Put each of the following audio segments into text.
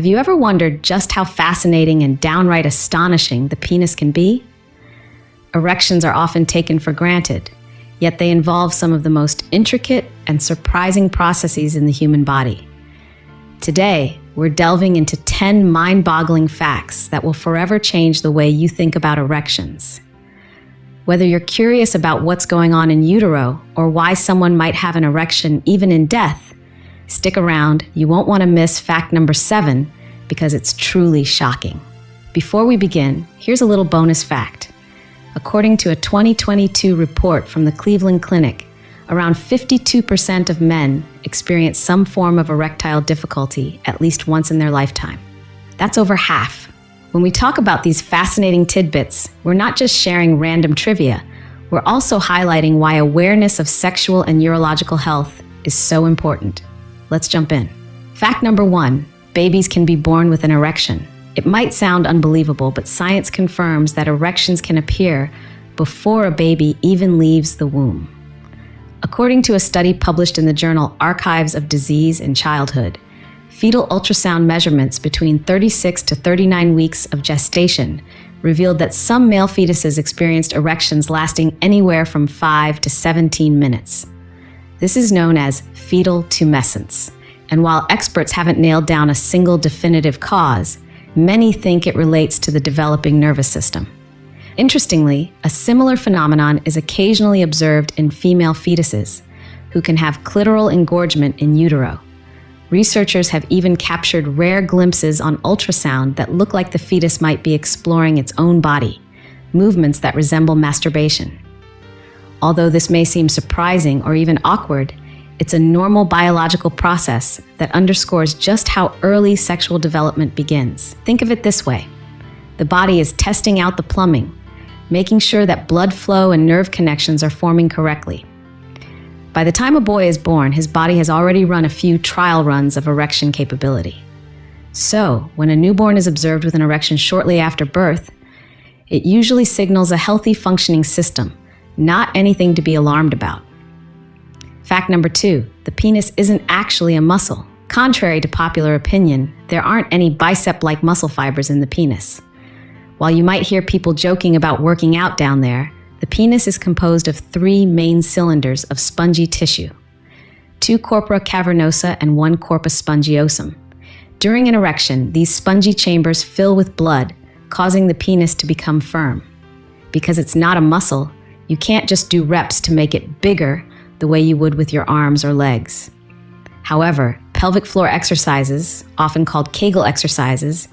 Have you ever wondered just how fascinating and downright astonishing the penis can be? Erections are often taken for granted, yet they involve some of the most intricate and surprising processes in the human body. Today, we're delving into 10 mind-boggling facts that will forever change the way you think about erections. Whether you're curious about what's going on in utero or why someone might have an erection even in death, stick around. You won't want to miss fact number 7 because it's truly shocking. Before we begin, here's a little bonus fact. According to a 2022 report from the Cleveland Clinic, around 52% of men experience some form of erectile difficulty at least once in their lifetime. That's over half. When we talk about these fascinating tidbits, we're not just sharing random trivia, we're also highlighting why awareness of sexual and urological health is so important. Let's jump in. Fact number 1, babies can be born with an erection. It might sound unbelievable, but science confirms that erections can appear before a baby even leaves the womb. According to a study published in the journal Archives of Disease in Childhood, fetal ultrasound measurements between 36 to 39 weeks of gestation revealed that some male fetuses experienced erections lasting anywhere from 5 to 17 minutes. This is known as fetal tumescence, and while experts haven't nailed down a single definitive cause, many think it relates to the developing nervous system. Interestingly, a similar phenomenon is occasionally observed in female fetuses, who can have clitoral engorgement in utero. Researchers have even captured rare glimpses on ultrasound that look like the fetus might be exploring its own body, movements that resemble masturbation. Although this may seem surprising or even awkward, it's a normal biological process that underscores just how early sexual development begins. Think of it this way. The body is testing out the plumbing, making sure that blood flow and nerve connections are forming correctly. By the time a boy is born, his body has already run a few trial runs of erection capability. So, when a newborn is observed with an erection shortly after birth, it usually signals a healthy functioning system, not anything to be alarmed about. Fact number 2, the penis isn't actually a muscle. Contrary to popular opinion, there aren't any bicep-like muscle fibers in the penis. While you might hear people joking about working out down there, the penis is composed of 3 main cylinders of spongy tissue, 2 corpora cavernosa and 1 corpus spongiosum. During an erection, these spongy chambers fill with blood, causing the penis to become firm. Because it's not a muscle, you can't just do reps to make it bigger the way you would with your arms or legs. However, pelvic floor exercises, often called Kegel exercises,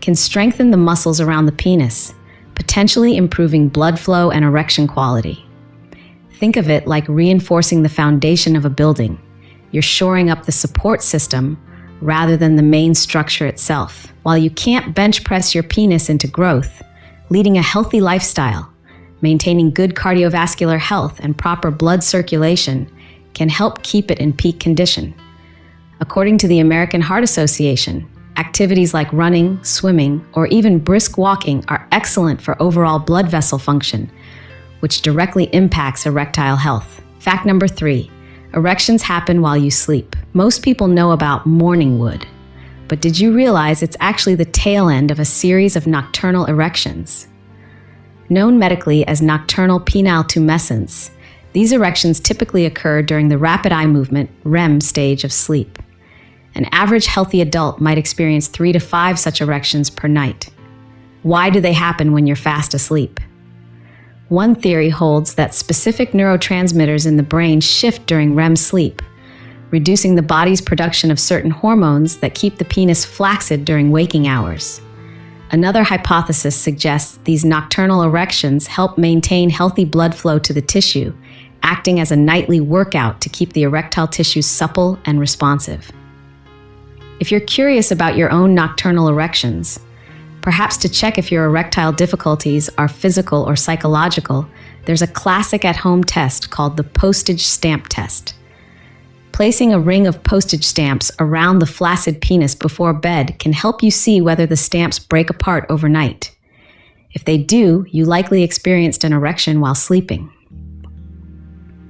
can strengthen the muscles around the penis, potentially improving blood flow and erection quality. Think of it like reinforcing the foundation of a building. You're shoring up the support system rather than the main structure itself. While you can't bench press your penis into growth, leading a healthy lifestyle, maintaining good cardiovascular health and proper blood circulation can help keep it in peak condition. According to the American Heart Association, activities like running, swimming, or even brisk walking are excellent for overall blood vessel function, which directly impacts erectile health. Fact number 3, erections happen while you sleep. Most people know about morning wood, but did you realize it's actually the tail end of a series of nocturnal erections? Known medically as nocturnal penile tumescence, these erections typically occur during the rapid eye movement, REM stage of sleep. An average healthy adult might experience 3 to 5 such erections per night. Why do they happen when you're fast asleep? One theory holds that specific neurotransmitters in the brain shift during REM sleep, reducing the body's production of certain hormones that keep the penis flaccid during waking hours. Another hypothesis suggests these nocturnal erections help maintain healthy blood flow to the tissue, acting as a nightly workout to keep the erectile tissue supple and responsive. If you're curious about your own nocturnal erections, perhaps to check if your erectile difficulties are physical or psychological, there's a classic at-home test called the postage stamp test. Placing a ring of postage stamps around the flaccid penis before bed can help you see whether the stamps break apart overnight. If they do, you likely experienced an erection while sleeping.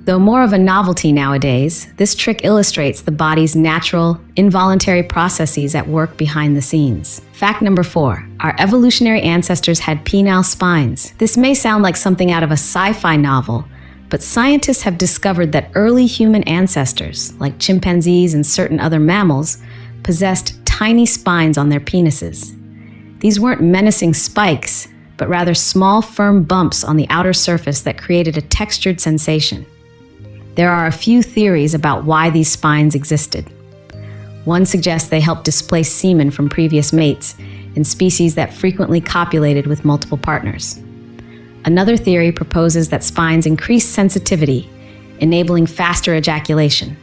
Though more of a novelty nowadays, this trick illustrates the body's natural, involuntary processes at work behind the scenes. Fact number 4. Our evolutionary ancestors had penile spines. This may sound like something out of a sci-fi novel, but scientists have discovered that early human ancestors, like chimpanzees and certain other mammals, possessed tiny spines on their penises. These weren't menacing spikes, but rather small, firm bumps on the outer surface that created a textured sensation. There are a few theories about why these spines existed. One suggests they helped displace semen from previous mates in species that frequently copulated with multiple partners. Another theory proposes that spines increase sensitivity, enabling faster ejaculation.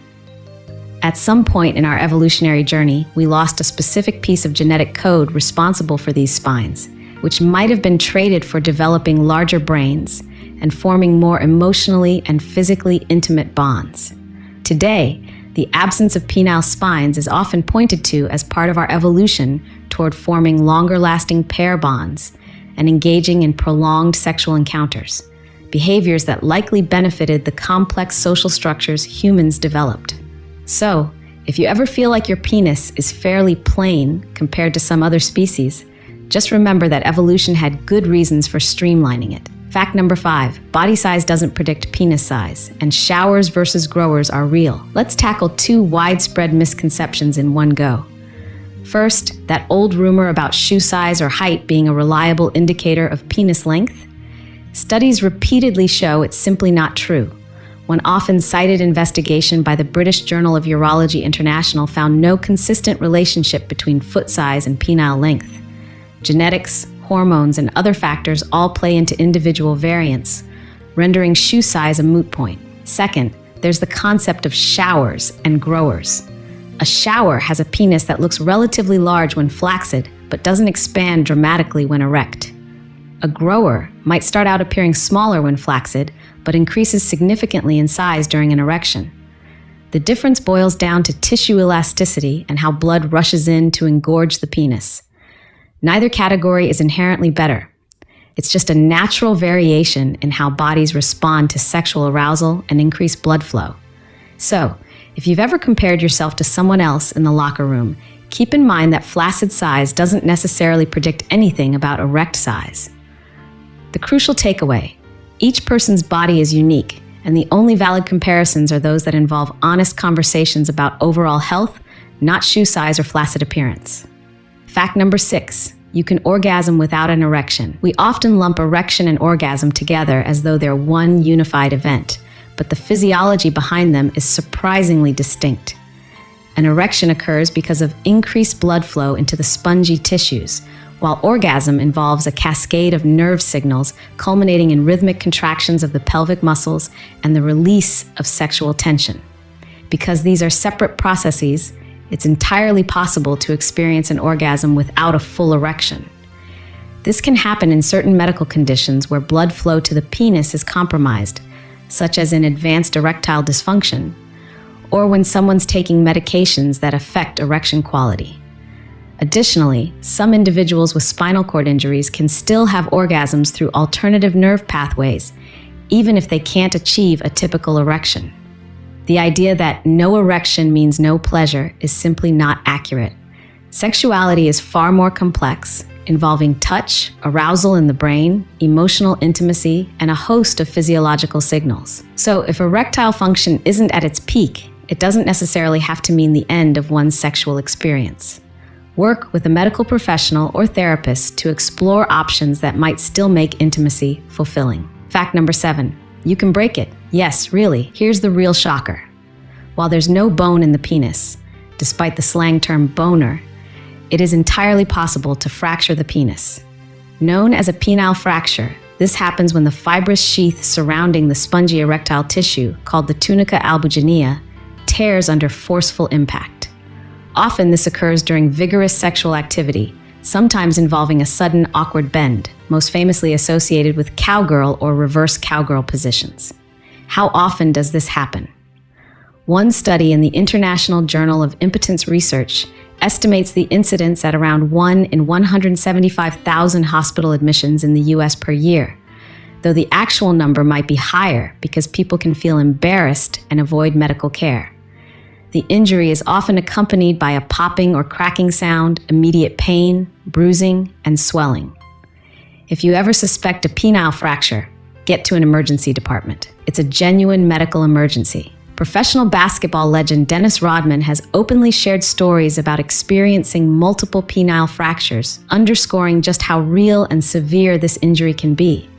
At some point in our evolutionary journey, we lost a specific piece of genetic code responsible for these spines, which might have been traded for developing larger brains and forming more emotionally and physically intimate bonds. Today, the absence of penile spines is often pointed to as part of our evolution toward forming longer-lasting pair bonds and engaging in prolonged sexual encounters, behaviors that likely benefited the complex social structures humans developed. So, if you ever feel like your penis is fairly plain compared to some other species, just remember that evolution had good reasons for streamlining it. Fact number 5, body size doesn't predict penis size, and showers versus growers are real. Let's tackle 2 widespread misconceptions in one go. First, that old rumor about shoe size or height being a reliable indicator of penis length. Studies repeatedly show it's simply not true. One often cited investigation by the British Journal of Urology International found no consistent relationship between foot size and penile length. Genetics, hormones, and other factors all play into individual variants, rendering shoe size a moot point. Second, there's the concept of showers and growers. A shower has a penis that looks relatively large when flaccid, but doesn't expand dramatically when erect. A grower might start out appearing smaller when flaccid, but increases significantly in size during an erection. The difference boils down to tissue elasticity and how blood rushes in to engorge the penis. Neither category is inherently better. It's just a natural variation in how bodies respond to sexual arousal and increased blood flow. So, if you've ever compared yourself to someone else in the locker room, keep in mind that flaccid size doesn't necessarily predict anything about erect size. The crucial takeaway: each person's body is unique, and the only valid comparisons are those that involve honest conversations about overall health, not shoe size or flaccid appearance. Fact number 6, you can orgasm without an erection. We often lump erection and orgasm together as though they're one unified event, but the physiology behind them is surprisingly distinct. An erection occurs because of increased blood flow into the spongy tissues, while orgasm involves a cascade of nerve signals culminating in rhythmic contractions of the pelvic muscles and the release of sexual tension. Because these are separate processes, it's entirely possible to experience an orgasm without a full erection. This can happen in certain medical conditions where blood flow to the penis is compromised, such as in advanced erectile dysfunction, or when someone's taking medications that affect erection quality. Additionally, some individuals with spinal cord injuries can still have orgasms through alternative nerve pathways, even if they can't achieve a typical erection. The idea that no erection means no pleasure is simply not accurate. Sexuality is far more complex, involving touch, arousal in the brain, emotional intimacy, and a host of physiological signals. So if erectile function isn't at its peak, it doesn't necessarily have to mean the end of one's sexual experience. Work with a medical professional or therapist to explore options that might still make intimacy fulfilling. Fact number 7, you can break it. Yes, really. Here's the real shocker. While there's no bone in the penis, despite the slang term boner, it is entirely possible to fracture the penis. Known as a penile fracture, this happens when the fibrous sheath surrounding the spongy erectile tissue, called the tunica albuginea, tears under forceful impact. Often this occurs during vigorous sexual activity, sometimes involving a sudden awkward bend, most famously associated with cowgirl or reverse cowgirl positions. How often does this happen? One study in the International Journal of Impotence Research estimates the incidence at around 1 in 175,000 hospital admissions in the US per year. though the actual number might be higher because people can feel embarrassed and avoid medical care. The injury is often accompanied by a popping or cracking sound, immediate pain, bruising, and swelling. If you ever suspect a penile fracture, get to an emergency department. It's a genuine medical emergency. Professional basketball legend Dennis Rodman has openly shared stories about experiencing multiple penile fractures, underscoring just how real and severe this injury can be.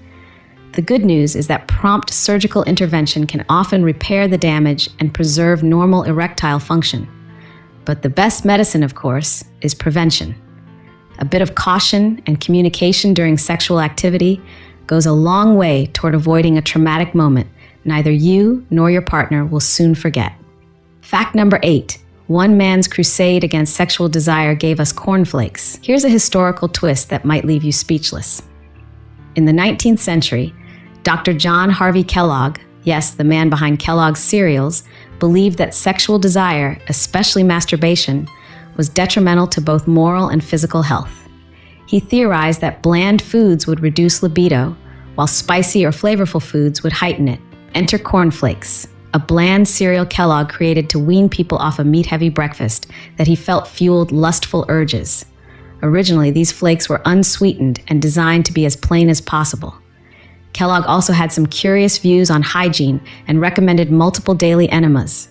The good news is that prompt surgical intervention can often repair the damage and preserve normal erectile function. But the best medicine, of course, is prevention. A bit of caution and communication during sexual activity goes a long way toward avoiding a traumatic moment neither you nor your partner will soon forget. Fact number 8. One man's crusade against sexual desire gave us cornflakes. Here's a historical twist that might leave you speechless. In the 19th century, Dr. John Harvey Kellogg, yes, the man behind Kellogg's cereals, believed that sexual desire, especially masturbation, was detrimental to both moral and physical health. He theorized that bland foods would reduce libido, while spicy or flavorful foods would heighten it. Enter cornflakes, a bland cereal Kellogg created to wean people off a meat-heavy breakfast that he felt fueled lustful urges. Originally, these flakes were unsweetened and designed to be as plain as possible. Kellogg also had some curious views on hygiene and recommended multiple daily enemas.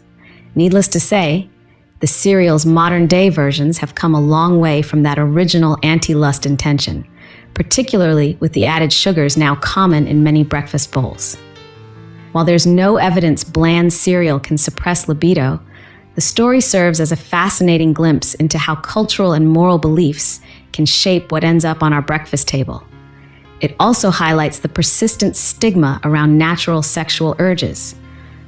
Needless to say, the cereal's modern-day versions have come a long way from that original anti-lust intention, particularly with the added sugars now common in many breakfast bowls. While there's no evidence bland cereal can suppress libido, the story serves as a fascinating glimpse into how cultural and moral beliefs can shape what ends up on our breakfast table. It also highlights the persistent stigma around natural sexual urges,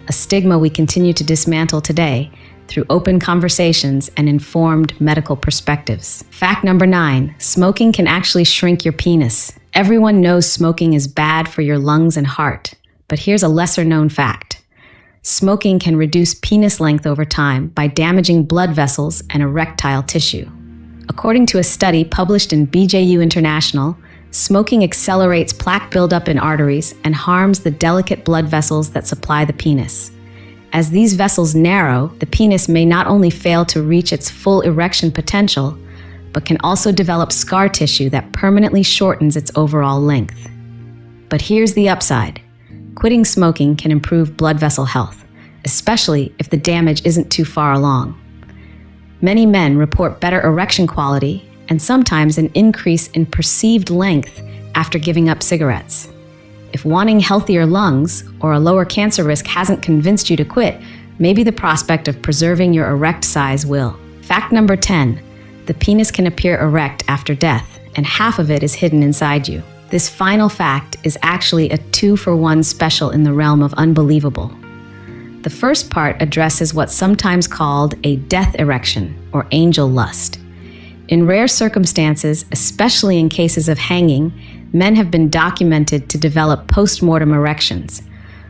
a stigma we continue to dismantle today through open conversations and informed medical perspectives. Fact number 9, smoking can actually shrink your penis. Everyone knows smoking is bad for your lungs and heart, but here's a lesser-known fact. Smoking can reduce penis length over time by damaging blood vessels and erectile tissue. According to a study published in BJU International, smoking accelerates plaque buildup in arteries and harms the delicate blood vessels that supply the penis. As these vessels narrow, the penis may not only fail to reach its full erection potential, but can also develop scar tissue that permanently shortens its overall length. But here's the upside. Quitting smoking can improve blood vessel health, especially if the damage isn't too far along. Many men report better erection quality and sometimes an increase in perceived length after giving up cigarettes. If wanting healthier lungs or a lower cancer risk hasn't convinced you to quit, maybe the prospect of preserving your erect size will. Fact number 10, the penis can appear erect after death, and half of it is hidden inside you. This final fact is actually a 2-for-1 special in the realm of unbelievable. The first part addresses what's sometimes called a death erection or angel lust. In rare circumstances, especially in cases of hanging, men have been documented to develop post-mortem erections.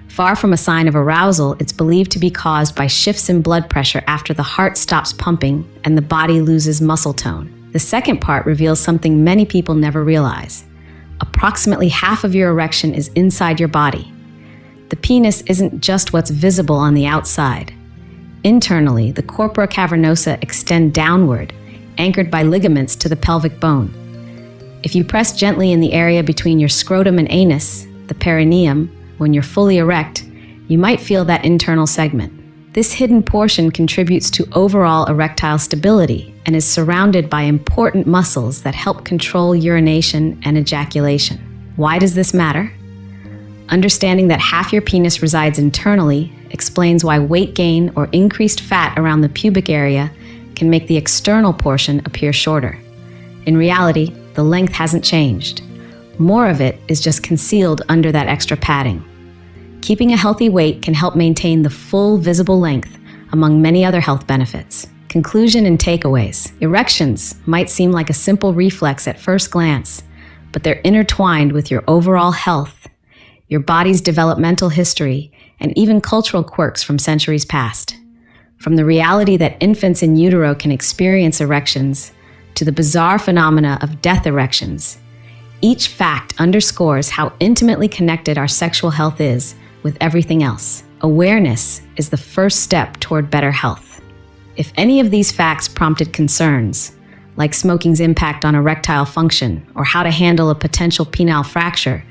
Far from a sign of arousal, it's believed to be caused by shifts in blood pressure after the heart stops pumping and the body loses muscle tone. The second part reveals something many people never realize. Approximately half of your erection is inside your body. The penis isn't just what's visible on the outside. Internally, the corpora cavernosa extend downward, anchored by ligaments to the pelvic bone. If you press gently in the area between your scrotum and anus, the perineum, when you're fully erect, you might feel that internal segment. This hidden portion contributes to overall erectile stability and is surrounded by important muscles that help control urination and ejaculation. Why does this matter? Understanding that half your penis resides internally explains why weight gain or increased fat around the pubic area can make the external portion appear shorter. In reality, the length hasn't changed. More of it is just concealed under that extra padding. Keeping a healthy weight can help maintain the full visible length, among many other health benefits. Conclusion and takeaways. Erections might seem like a simple reflex at first glance, but they're intertwined with your overall health, your body's developmental history, and even cultural quirks from centuries past. From the reality that infants in utero can experience erections, to the bizarre phenomena of death erections, Each fact underscores how intimately connected our sexual health is with everything else. Awareness is the first step toward better health. If any of these facts prompted concerns, like smoking's impact on erectile function or how to handle a potential penile fracture,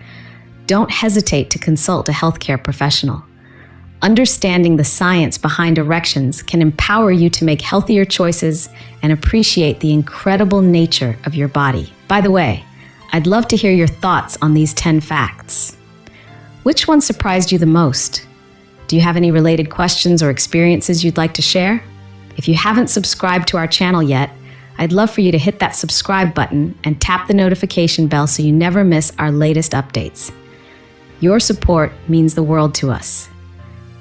don't hesitate to consult a healthcare professional. Understanding the science behind erections can empower you to make healthier choices and appreciate the incredible nature of your body. By the way, I'd love to hear your thoughts on these 10 facts. Which one surprised you the most? Do you have any related questions or experiences you'd like to share? If you haven't subscribed to our channel yet, I'd love for you to hit that subscribe button and tap the notification bell so you never miss our latest updates. Your support means the world to us.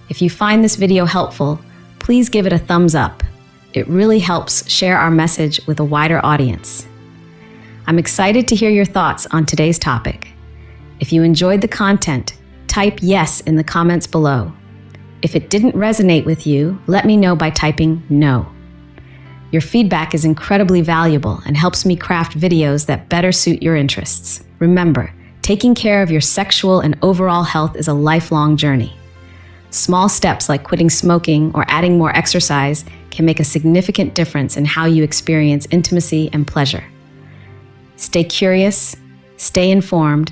If you find this video helpful, please give it a thumbs up. It really helps share our message with a wider audience. I'm excited to hear your thoughts on today's topic. If you enjoyed the content, type yes in the comments below. If it didn't resonate with you, let me know by typing no. Your feedback is incredibly valuable and helps me craft videos that better suit your interests. Remember, taking care of your sexual and overall health is a lifelong journey. Small steps like quitting smoking or adding more exercise can make a significant difference in how you experience intimacy and pleasure. Stay curious, stay informed,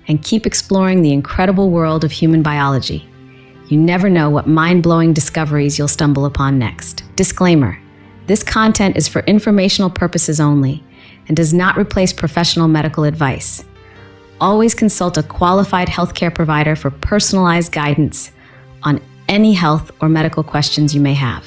and keep exploring the incredible world of human biology. You never know what mind-blowing discoveries you'll stumble upon next. Disclaimer: this content is for informational purposes only and does not replace professional medical advice. Always consult a qualified healthcare provider for personalized guidance on any health or medical questions you may have.